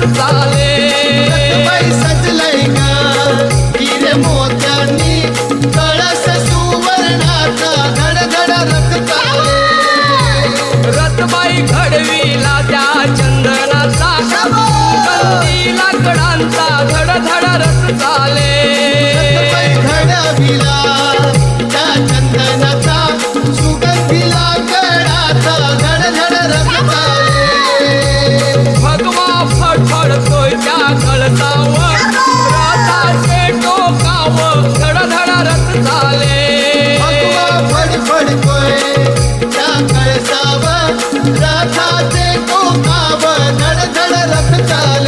रथ चाले रथबाई सजलय ग हिरे मोत्यांनी कळस सुवर्णाचा धड धड रथ चाले रथबाई घडविला त्या चंदनाचा सुगंधी लाकडांचा धड धड रथ चाले रथबाई घडविला त्या चंदनाचा सुगंधी लाकडाचा धड धड रथ चाले भगवा फडफडतोय त्या कळसावर